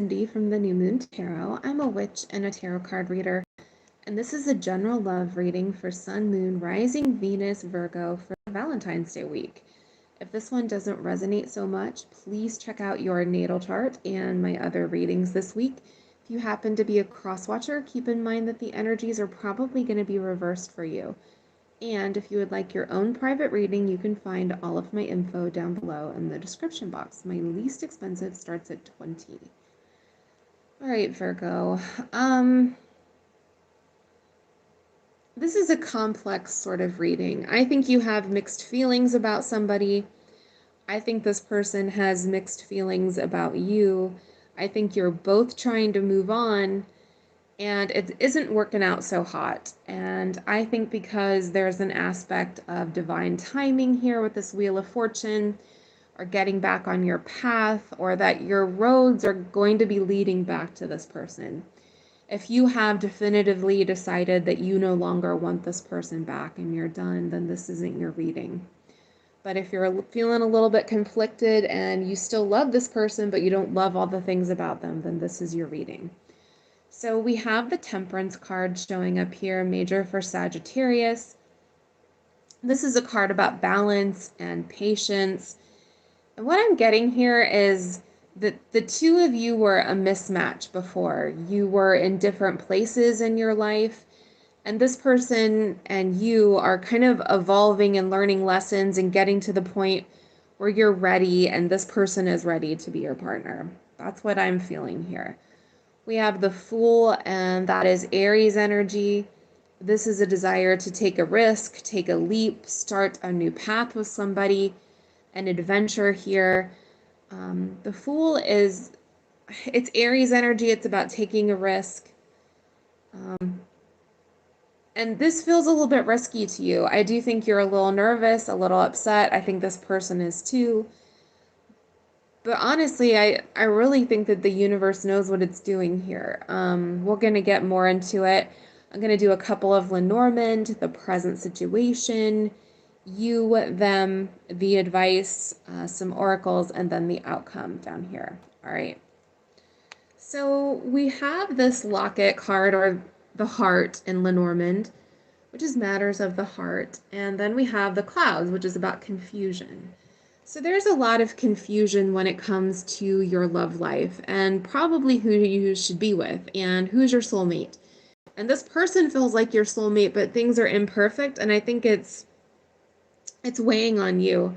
Cindy from the New Moon Tarot. I'm a witch and a tarot card reader, and this is a general love reading for Sun, Moon, Rising, Venus, Virgo for Valentine's Day week. If this one doesn't resonate so much, please check out your natal chart and my other readings this week. If you happen to be a cross-watcher, keep in mind that the energies are probably going to be reversed for you. And if you would like your own private reading, you can find all of my info down below in the description box. My least expensive starts at $20. All right, Virgo. This is a complex sort of reading. I think you have mixed feelings about somebody. I think this person has mixed feelings about you. I think you're both trying to move on, and it isn't working out so hot. And I think because there's an aspect of divine timing here with this Wheel of Fortune, or getting back on your path, or that your roads are going to be leading back to this person. If you have definitively decided that you no longer want this person back and you're done, then this isn't your reading. But if you're feeling a little bit conflicted and you still love this person, but you don't love all the things about them, then this is your reading. So we have the Temperance card showing up here, major for Sagittarius. This is a card about balance and patience. And what I'm getting here is that the two of you were a mismatch before. You were in different places in your life, and this person and you are kind of evolving and learning lessons and getting to the point where you're ready and this person is ready to be your partner. That's what I'm feeling here. We have the Fool, and that is Aries energy. This is a desire to take a risk, take a leap, start a new path with somebody, an adventure here. The Fool it's Aries energy. It's about taking a risk. And this feels a little bit risky to you. I do think you're a little nervous, a little upset. I think this person is too. But honestly, I really think that the universe knows what it's doing here. We're going to get more into it. I'm going to do a couple of Lenormand, the present situation, you, them, the advice, some oracles, and then the outcome down here. All right. So we have this locket card, or the heart in Lenormand, which is matters of the heart. And then we have the clouds, which is about confusion. So there's a lot of confusion when it comes to your love life and probably who you should be with and who's your soulmate. And this person feels like your soulmate, but things are imperfect, and I think it's weighing on you.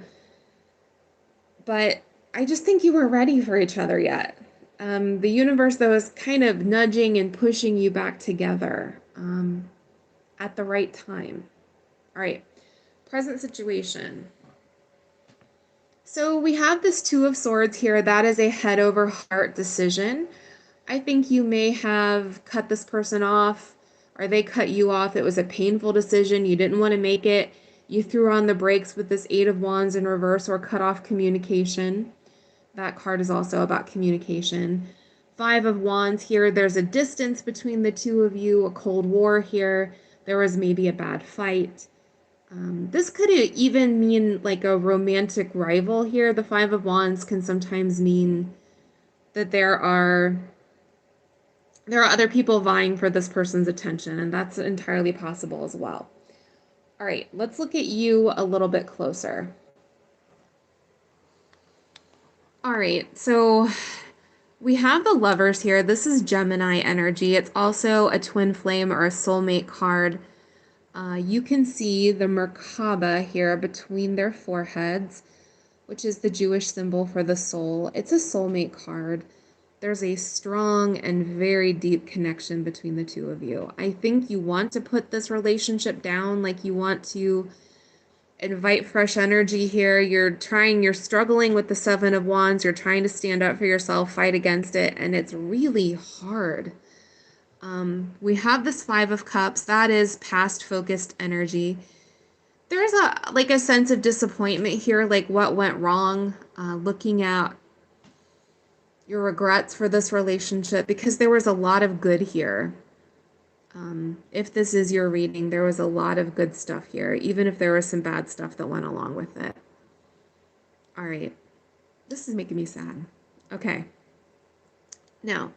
But I just think you weren't ready for each other yet. The universe, though, is kind of nudging and pushing you back together at the right time. All right, present situation. So we have this Two of Swords here. That is a head over heart decision. I think you may have cut this person off, or they cut you off. It was a painful decision. You didn't want to make it. You threw on the brakes with this Eight of Wands in reverse, or cut off communication. That card is also about communication. Five of Wands here. There's a distance between the two of you, a cold war here. There was maybe a bad fight. This could even mean like a romantic rival here. The Five of Wands can sometimes mean that there are other people vying for this person's attention, and that's entirely possible as well. All right, let's look at you a little bit closer. All right, so we have the Lovers here. This is Gemini energy. It's also a twin flame or a soulmate card. You can see the Merkaba here between their foreheads, which is the Jewish symbol for the soul. It's a soulmate card. There's a strong and very deep connection between the two of you. I think you want to put this relationship down, like you want to invite fresh energy here. You're struggling with the Seven of Wands. You're trying to stand up for yourself, fight against it, and it's really hard. We have this Five of Cups. That is past focused energy. There's a sense of disappointment here, like what went wrong, looking at your regrets for this relationship, because there was a lot of good here. If this is your reading, there was a lot of good stuff here, even if there was some bad stuff that went along with it. All right. This is making me sad. Okay. Now,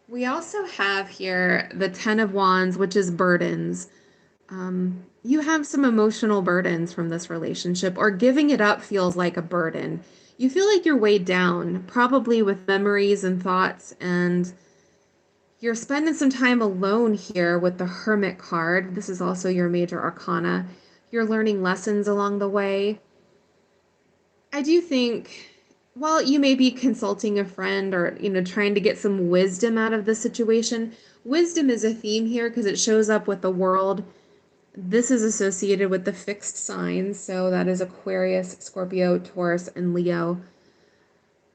we also have here the Ten of Wands, which is burdens. You have some emotional burdens from this relationship, or giving it up feels like a burden. You feel like you're weighed down, probably with memories and thoughts, and you're spending some time alone here with the Hermit card. This is also your major arcana. You're learning lessons along the way. I do think, while you may be consulting a friend or, trying to get some wisdom out of the situation, wisdom is a theme here because it shows up with the world. This is associated with the fixed signs, so that is Aquarius, Scorpio, Taurus, and Leo.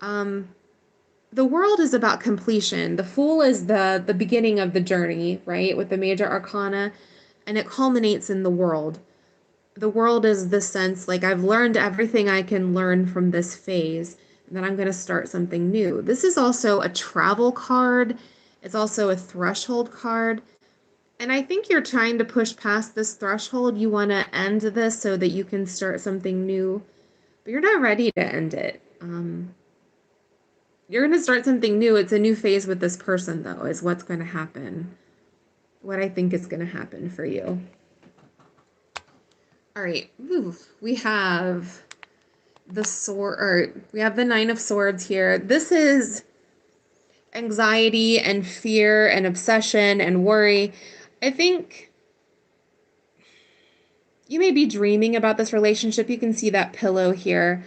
The world is about completion. The Fool is the beginning of the journey, right, with the major arcana, and it culminates in the world. The world is the sense, like, I've learned everything I can learn from this phase, and then I'm going to start something new. This is also a travel card. It's also a threshold card. And I think you're trying to push past this threshold. You want to end this so that you can start something new, but you're not ready to end it. You're going to start something new. It's a new phase with this person, though, is what's going to happen. What I think is going to happen for you. All right. We have the sword, or we have the Nine of Swords here. This is anxiety and fear and obsession and worry. I think you may be dreaming about this relationship. You can see that pillow here.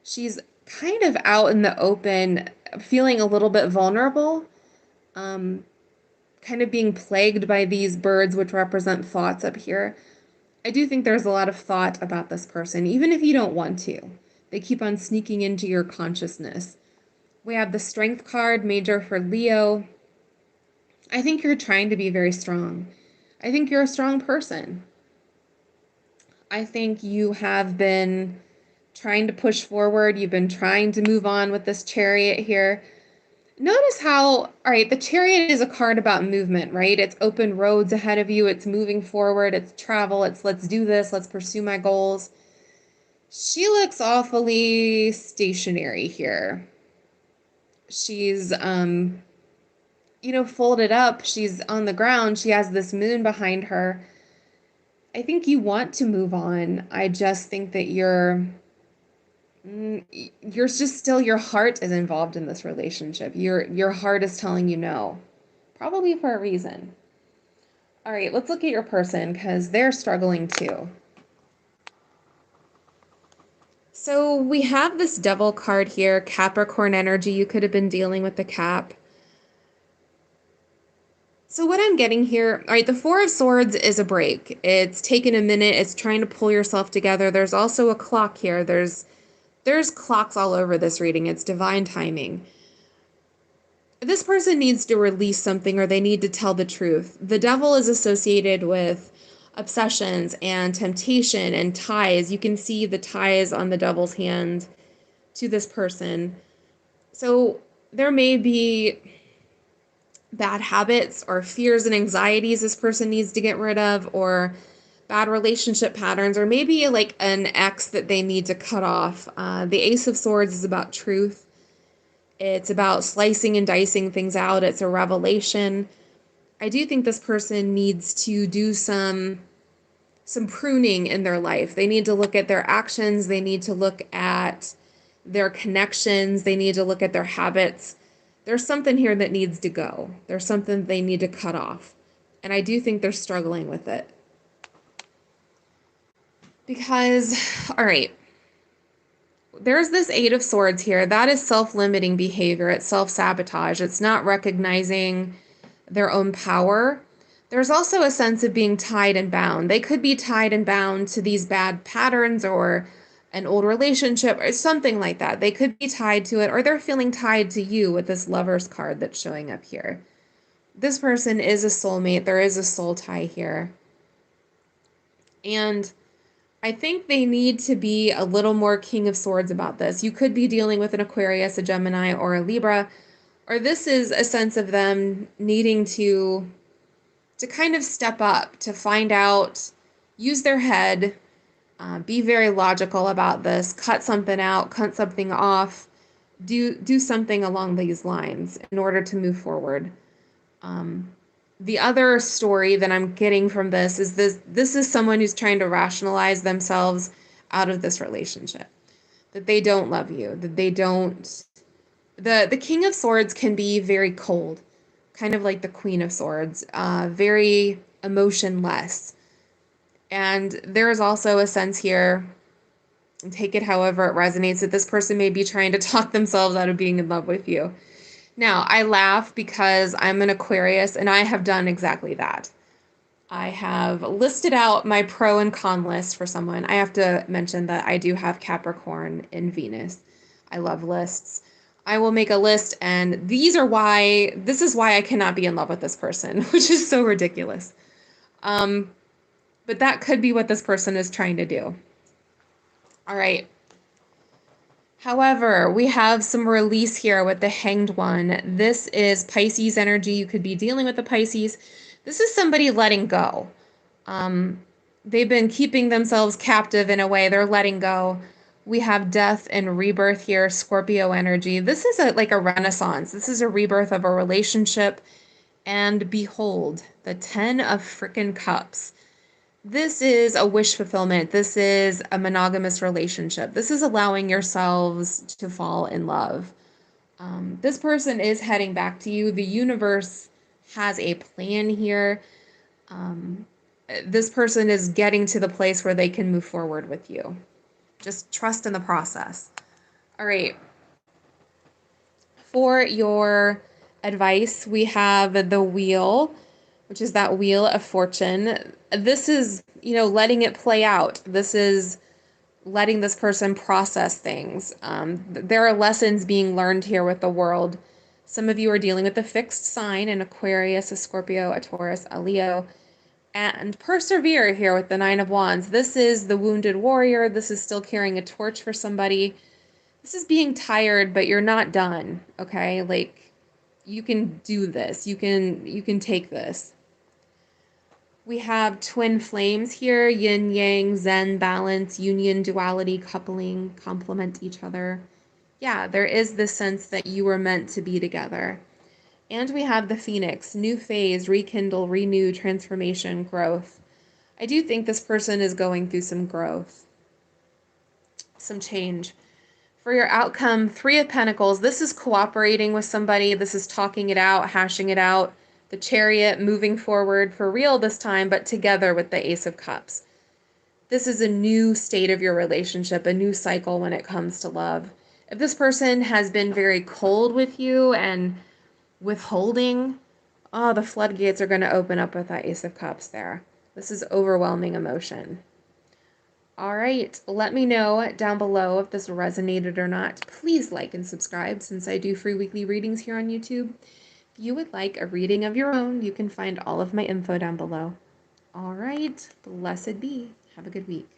She's kind of out in the open, feeling a little bit vulnerable, kind of being plagued by these birds, which represent thoughts up here. I do think there's a lot of thought about this person, even if you don't want to. They keep on sneaking into your consciousness. We have the Strength card, major for Leo. I think you're trying to be very strong. I think you're a strong person. I think you have been trying to push forward. You've been trying to move on with this Chariot here. Notice how, all right, the Chariot is a card about movement, right? It's open roads ahead of you. It's moving forward. It's travel. It's let's do this. Let's pursue my goals. She looks awfully stationary here. She's, folded up. She's on the ground. She has this moon behind her. I think you want to move on. I just think that you're just still, your heart is involved in this relationship. Your heart is telling you no, probably for a reason. All right, let's look at your person because they're struggling too. So we have this Devil card here, Capricorn energy. You could have been dealing with the Cap. So what I'm getting here, all right, the Four of Swords is a break. It's taken a minute. It's trying to pull yourself together. There's also a clock here. There's clocks all over this reading. It's divine timing. This person needs to release something, or they need to tell the truth. The Devil is associated with obsessions and temptation and ties. You can see the ties on the Devil's hand to this person. So there may be bad habits or fears and anxieties this person needs to get rid of, or bad relationship patterns, or maybe like an ex that they need to cut off. The Ace of Swords is about truth. It's about slicing and dicing things out. It's a revelation. I do think this person needs to do some pruning in their life. They need to look at their actions. They need to look at their connections. They need to look at their habits. There's something here that needs to go. There's something they need to cut off. And I do think they're struggling with it. Because, all right, there's this Eight of Swords here. That is self-limiting behavior. It's self-sabotage. It's not recognizing their own power. There's also a sense of being tied and bound. They could be tied and bound to these bad patterns or an old relationship or something like that. They could be tied to it, or they're feeling tied to you with this Lover's card that's showing up here. This person is a soulmate. There is a soul tie here. And I think they need to be a little more King of Swords about this. You could be dealing with an Aquarius, a Gemini, or a Libra, or this is a sense of them needing to kind of step up, to find out, use their head, be very logical about this, cut something out, cut something off, do something along these lines in order to move forward. Um, the other story that I'm getting from this is this is someone who's trying to rationalize themselves out of this relationship. That they don't love you, that they don't. The King of Swords can be very cold, kind of like the Queen of Swords, very emotionless. And there is also a sense here, and take it however it resonates, that this person may be trying to talk themselves out of being in love with you. Now, I laugh because I'm an Aquarius and I have done exactly that. I have listed out my pro and con list for someone. I have to mention that I do have Capricorn in Venus. I love lists. I will make a list, and this is why I cannot be in love with this person, which is so ridiculous. But that could be what this person is trying to do. All right. However, we have some release here with the Hanged One. This is Pisces energy. You could be dealing with the Pisces. This is somebody letting go. They've been keeping themselves captive in a way. They're letting go. We have death and rebirth here, Scorpio energy. This is like a renaissance. This is a rebirth of a relationship. And behold, the 10 of frickin' cups. This is a wish fulfillment. This is a monogamous relationship. This is allowing yourselves to fall in love. This person is heading back to you. The universe has a plan here. This person is getting to the place where they can move forward with you. Just trust in the process. All right. For your advice, we have the Wheel, which is that Wheel of Fortune. This is, letting it play out. This is letting this person process things. There are lessons being learned here with the world. Some of you are dealing with a fixed sign, an Aquarius, a Scorpio, a Taurus, a Leo, and persevere here with the Nine of Wands. This is the wounded warrior. This is still carrying a torch for somebody. This is being tired, but you're not done, okay? Like, you can do this. You can take this. We have twin flames here, yin, yang, zen, balance, union, duality, coupling, complement each other. Yeah, there is this sense that you were meant to be together. And we have the phoenix, new phase, rekindle, renew, transformation, growth. I do think this person is going through some growth, some change. For your outcome, Three of Pentacles, this is cooperating with somebody. This is talking it out, hashing it out. The Chariot, moving forward for real this time, but together with the Ace of Cups. This is a new state of your relationship, a new cycle when it comes to love. If this person has been very cold with you and withholding, the floodgates are going to open up with that Ace of Cups there. This is overwhelming emotion. All right, let me know down below if this resonated or not. Please like and subscribe since I do free weekly readings here on YouTube. If you would like a reading of your own, you can find all of my info down below. All right, blessed be. Have a good week.